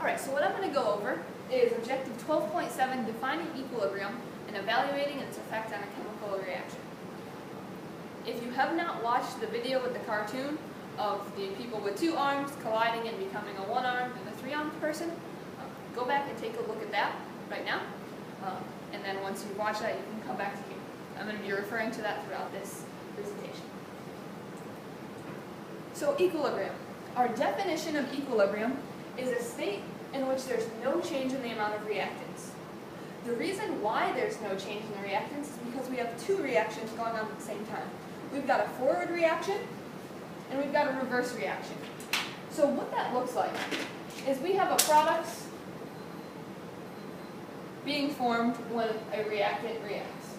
Alright, so what I'm going to go over is Objective 12.7, defining equilibrium and evaluating its effect on a chemical reaction. If you have not watched the video with the cartoon of the people with two arms colliding and becoming a one-armed and a three-armed person, go back and take a look at that right now. And then once you watch that, you can come back to here. I'm going to be referring to that throughout this presentation. So equilibrium. Our definition of equilibrium is a state in which there's no change in the amount of reactants. The reason why there's no change in the reactants is because we have two reactions going on at the same time. We've got a forward reaction and we've got a reverse reaction. So what that looks like is we have a product being formed when a reactant reacts.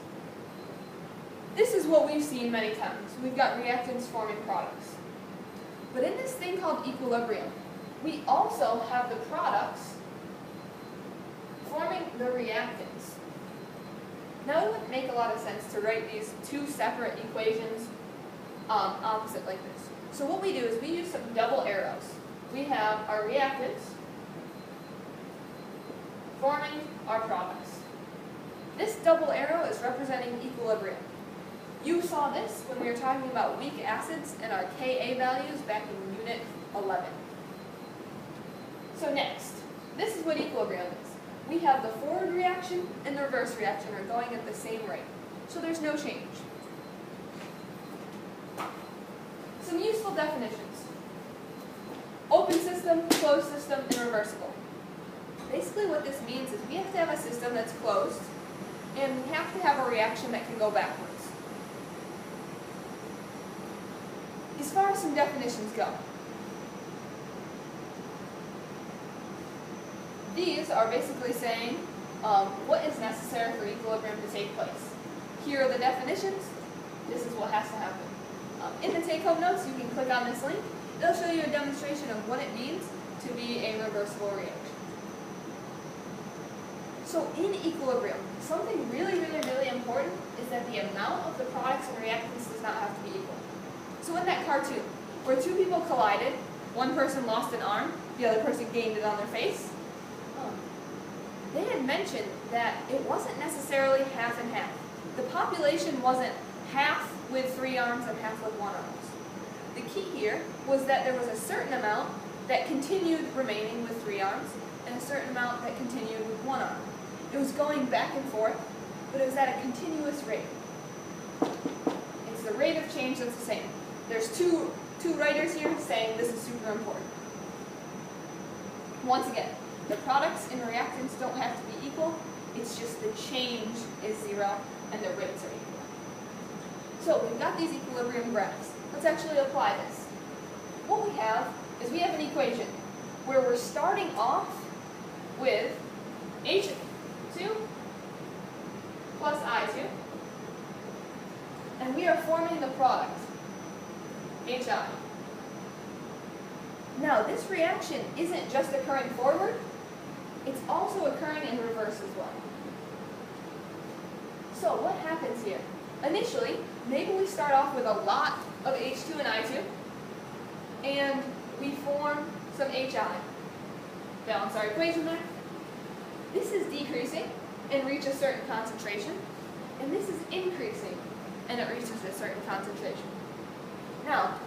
This is what we've seen many times. We've got reactants forming products. But in this thing called equilibrium, we also have the products forming the reactants. Now it wouldn't make a lot of sense to write these two separate equations opposite like this. So what we do is we use some double arrows. We have our reactants forming our products. This double arrow is representing equilibrium. You saw this when we were talking about weak acids and our Ka values back in Unit 11. So next, this is what equilibrium is. We have the forward reaction and the reverse reaction are going at the same rate. So there's no change. Some useful definitions. Open system, closed system, and reversible. Basically what this means is we have to have a system that's closed and we have to have a reaction that can go backwards. As far as some definitions go, these are basically saying what is necessary for equilibrium to take place. Here are the definitions. This is what has to happen. In the take-home notes, you can click on this link. It'll show you a demonstration of what it means to be a reversible reaction. So in equilibrium, something really important is that the amount of the products and reactants does not have to be equal. So in that cartoon, where two people collided, one person lost an arm, the other person gained it on their face, they had mentioned that it wasn't necessarily half and half. The population wasn't half with three arms and half with one arm. The key here was that there was a certain amount that continued remaining with three arms and a certain amount that continued with one arm. It was going back and forth, but it was at a continuous rate. It's the rate of change that's the same. There's two writers here saying this is super important. Once again, the products and reactants don't have to be equal. It's just the change is zero and the rates are equal. So we've got these equilibrium graphs. Let's actually apply this. What we have is we have an equation where we're starting off with H2 plus I2, and we are forming the product, HI. Now, this reaction isn't just occurring forward, it's also occurring in reverse as well. So what happens here? Initially, maybe we start off with a lot of H2 and I2, and we form some HI. Balance our equation there. This is decreasing and reach a certain concentration, and this is increasing and it reaches a certain concentration. Now,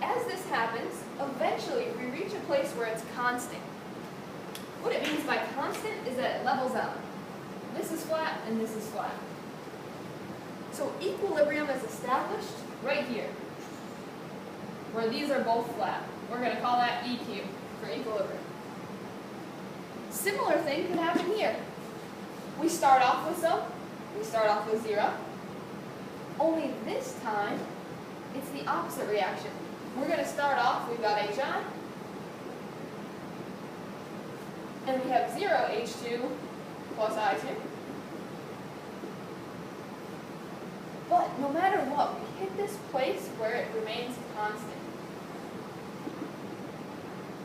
as this happens, eventually we reach a place where it's constant. What it means by constant is that it levels out. This is flat and this is flat. So equilibrium is established right here, where these are both flat. We're going to call that EQ for equilibrium. Similar thing could happen here. We start off with some, we start off with zero. Only this time, it's the opposite reaction. We're going to start off, we've got HI, and we have 0 H2 plus I2. But no matter what, we hit this place where it remains constant.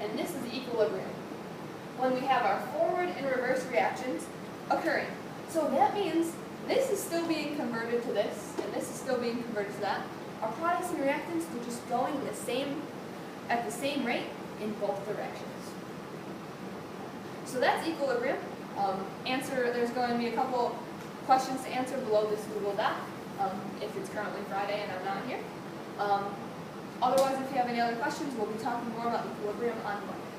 And this is equilibrium, when we have our forward and reverse reactions occurring. So that means this is still being converted to this, and this is still being converted to that. Our products and reactants are just going at the same rate in both directions. So that's equilibrium. There's going to be a couple questions to answer below this Google Doc, if it's currently Friday and I'm not here. Otherwise, if you have any other questions, we'll be talking more about equilibrium on Monday.